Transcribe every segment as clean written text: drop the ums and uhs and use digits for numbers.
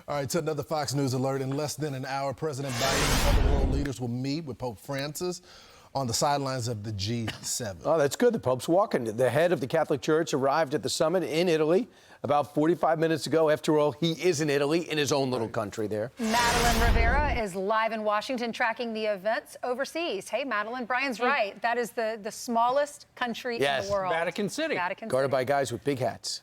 All right, to another Fox News alert. In less than an hour, President Biden and other world leaders will meet with Pope Francis on the sidelines of the G7. Oh, that's good. The Pope's walking. The head of the Catholic Church arrived at the summit in Italy about 45 minutes ago. After all, he is in Italy, in his own little country there. Madeleine Rivera is live in Washington tracking the events overseas. Hey, Madeleine, Brian's right. That is the smallest country in the world. Vatican City. Guarded by guys with big hats.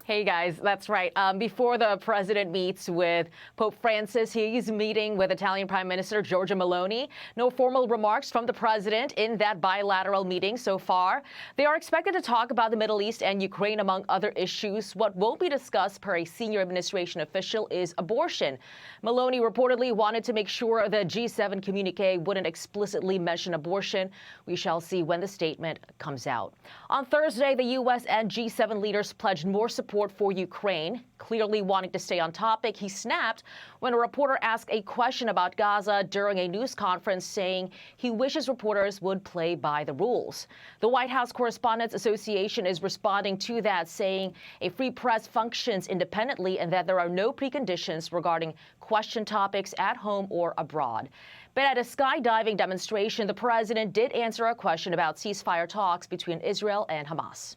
Hey, guys, that's right. Before the president meets with Pope Francis, he's meeting with Italian Prime Minister Giorgia Meloni. No formal remarks from the president in that bilateral meeting so far. They are expected to talk about the Middle East and Ukraine, among other issues. What won't be discussed per a senior administration official is abortion. Meloni reportedly wanted to make sure the G7 communique wouldn't explicitly mention abortion. We shall see when the statement comes out. On Thursday, the U.S. and G7 leaders pledged more support for Ukraine. Clearly wanting to stay on topic, he snapped when a reporter asked a question about Gaza during a news conference, saying he wishes reporters would play by the rules. The White House Correspondents Association is responding to that, saying a free press functions independently and that there are no preconditions regarding question topics at home or abroad. But at a skydiving demonstration, the president did answer a question about ceasefire talks between Israel and Hamas.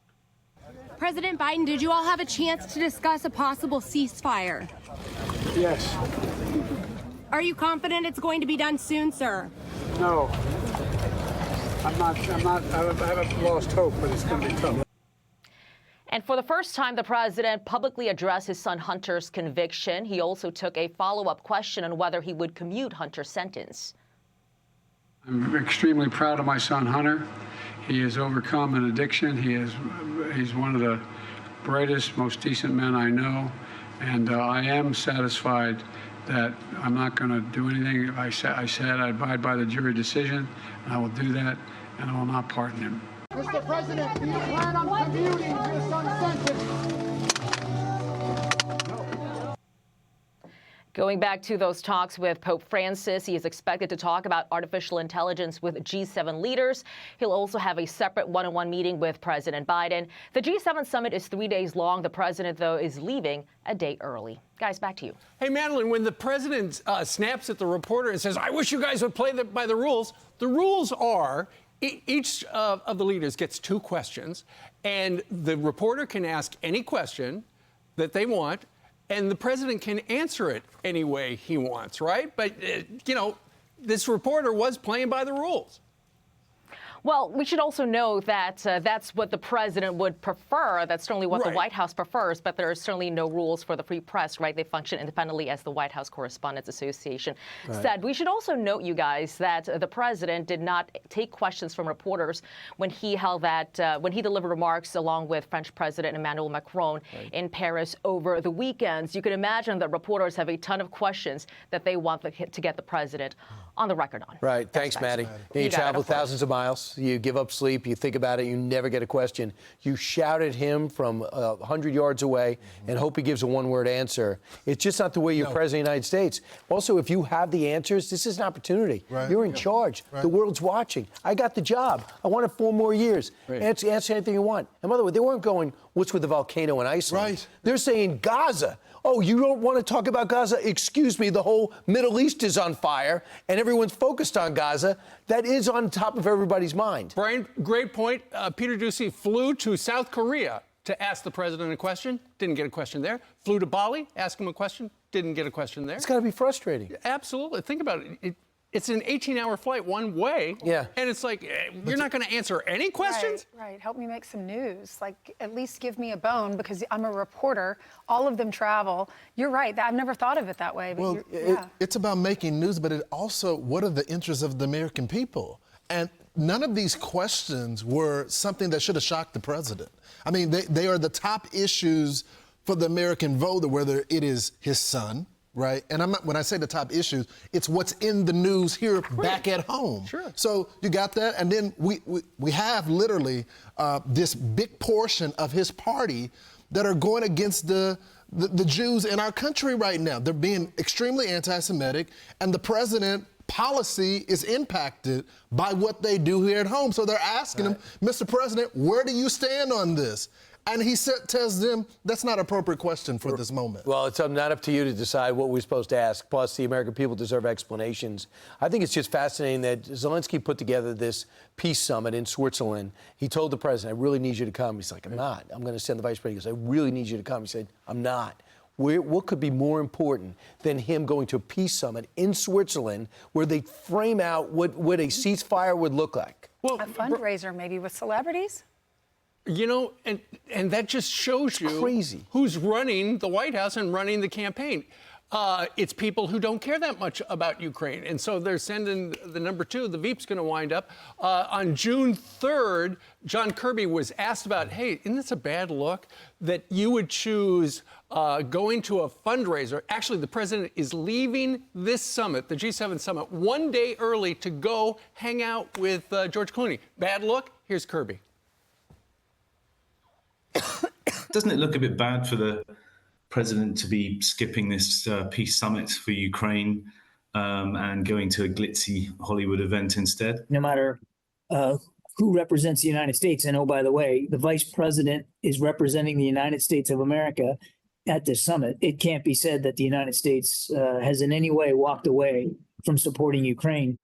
President Biden, did you all have a chance to discuss a possible ceasefire? Yes. Are you confident it's going to be done soon, sir? No. I haven't lost hope, but it's going to be tough. And for the first time, the president publicly addressed his son Hunter's conviction. He also took a follow-up question on whether he would commute Hunter's sentence. I'm extremely proud of my son, Hunter. He has overcome an addiction. He's one of the brightest, most decent men I know. And I am satisfied that I'm not going to do anything. I said I abide by the jury decision, and I will do that, and I will not pardon him. Mr. President, do you plan on commuting your son's sentence? Going back to those talks with Pope Francis, he is expected to talk about artificial intelligence with G7 leaders. He'll also have a separate one-on-one meeting with President Biden. The G7 summit is 3 days long. The president, though, is leaving a day early. Guys, back to you. Hey, Madeleine, when the president snaps at the reporter and says, I wish you guys would play by the rules are each of the leaders gets 2 questions, and the reporter can ask any question that they want, and the president can answer it any way he wants, right? But, this reporter was playing by the rules. Well, we should also know that that's what the president would prefer. That's certainly what the White House prefers, but there are certainly no rules for the free press, right? They function independently, as the White House Correspondents Association said. We should also note, you guys, that the president did not take questions from reporters when he delivered remarks along with French President Emmanuel Macron in Paris over the weekends. You can imagine that reporters have a ton of questions that they want to get the president on the record on. Right. Thanks, Maddie. You travel thousands of miles. You give up sleep. You think about it. You never get a question. You shout at him from 100 yards away and hope he gives a one-word answer. It's just not the way you're president of the United States. Also, if you have the answers, this is an opportunity. You're in charge. The world's watching. I got the job. I want it 4 more years. Answer anything you want. And by the way, they weren't going, what's with the volcano in Iceland? They're saying Gaza. Oh, you don't want to talk about Gaza? Excuse me, the whole Middle East is on fire, and everyone's focused on Gaza. That is on top of everybody's mind. Brian, great point. Peter Doocy flew to South Korea to ask the president a question. Didn't get a question there. Flew to Bali, asked him a question. Didn't get a question there. It's got to be frustrating. Absolutely. Think about it. It's an 18-hour flight one way. Yeah. And it's like, you're not going to answer any questions? Right. Help me make some news. Like, at least give me a bone, because I'm a reporter. All of them travel. You're right. I've never thought of it that way. But well, it's about making news, but it also, what are the interests of the American people? And none of these questions were something that should have shocked the president. I mean, they are the top issues for the American voter, whether it is his son, right? And when I say the top issues, it's what's in the news here back at home. Sure. So you got that, and then we have literally this big portion of his party that are going against the Jews in our country right now. They're being extremely anti-Semitic, and the president policy is impacted by what they do here at home. So they're asking him, Mr. President, where do you stand on this? And he tells them that's not an appropriate question for this moment. Well, it's not up to you to decide what we're supposed to ask. Plus, the American people deserve explanations. I think it's just fascinating that Zelensky put together this peace summit in Switzerland. He told the president, I really need you to come. He's like, I'm not. I'm going to send the vice president. He goes, I really need you to come. He said, I'm not. What could be more important than him going to a peace summit in Switzerland where they frame out what a ceasefire would look like? Well, a fundraiser maybe with celebrities? You know, and that just shows you crazy. Who's running the White House and running the campaign. It's people who don't care that much about Ukraine. And so they're sending the number two, the Veep's going to wind up. On June 3rd, John Kirby was asked about, hey, isn't this a bad look that you would choose going to a fundraiser? Actually, the president is leaving this summit, the G7 summit, one day early to go hang out with George Clooney. Bad look? Here's Kirby. Doesn't it look a bit bad for the president to be skipping this peace summit for Ukraine and going to a glitzy Hollywood event instead? No matter who represents the United States, and oh, by the way, the vice president is representing the United States of America at this summit, it can't be said that the United States has in any way walked away from supporting Ukraine.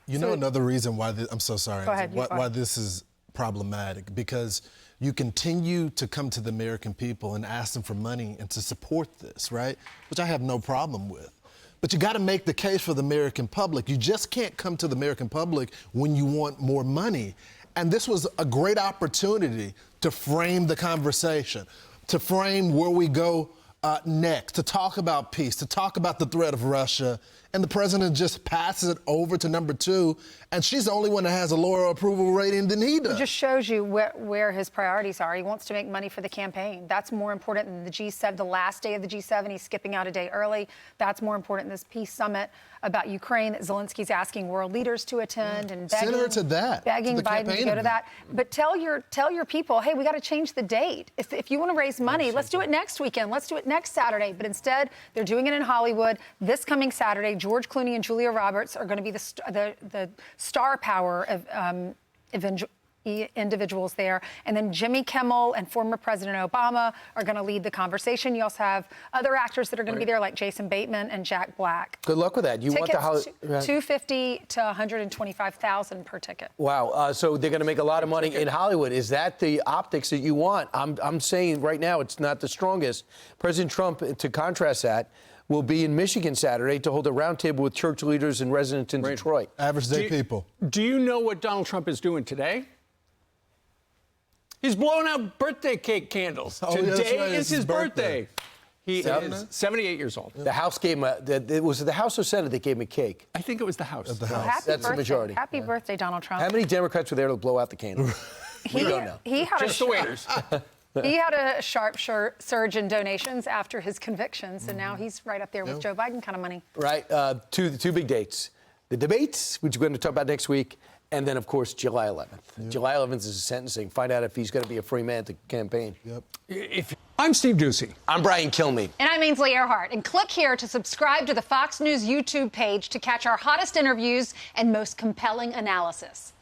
You know, another reason why I'm so sorry. Go ahead, why this is problematic, because you continue to come to the American people and ask them for money and to support this, right? Which I have no problem with. But you got to make the case for the American public. You just can't come to the American public when you want more money. And this was a great opportunity to frame the conversation, to frame where we go next, to talk about peace, to talk about the threat of Russia. And the president just passes it over to number two, and she's the only one that has a lower approval rating than he does. It just shows you where his priorities are. He wants to make money for the campaign. That's more important than the G7, the last day of the G7. He's skipping out a day early. That's more important than this peace summit about Ukraine that Zelensky's asking world leaders to attend and begging, send her to that, begging to Biden to go to that. But tell your people, hey, we got to change the date. If you want to raise money, let's do it next weekend. Let's do it next Saturday. But instead, they're doing it in Hollywood this coming Saturday. George Clooney and Julia Roberts are going to be the star power of individuals there. And then Jimmy Kimmel and former President Obama are going to lead the conversation. You also have other actors that are going to be there, like Jason Bateman and Jack Black. Good luck with that. You Tickets, want the $250 to $125,000 per ticket. Wow. So they're going to make a lot of money in Hollywood. Is that the optics that you want? I'm saying right now it's not the strongest. President Trump, to contrast that, will be in Michigan Saturday to hold a roundtable with church leaders and residents in Detroit. Average day people. Do you know what Donald Trump is doing today? He's blowing out birthday cake candles. Today is his birthday. He is 78 years old. The House gave him was it the House or Senate that gave him a cake? I think it was the House. Well, happy That's birthday. the majority. Happy birthday, Donald Trump. How many Democrats were there to blow out the candle? We don't know. He had Just the waiters. He had a sharp surge in donations after his convictions, and now he's right up there with Joe Biden kind of money. Right. Two big dates. The debates, which we're going to talk about next week, and then, of course, July 11th. Yep. July 11th is his sentencing. Find out if he's going to be a free man to campaign. Yep. I'm Steve Ducey. I'm Brian Kilmeade. And I'm Ainsley Earhart. And click here to subscribe to the Fox News YouTube page to catch our hottest interviews and most compelling analysis.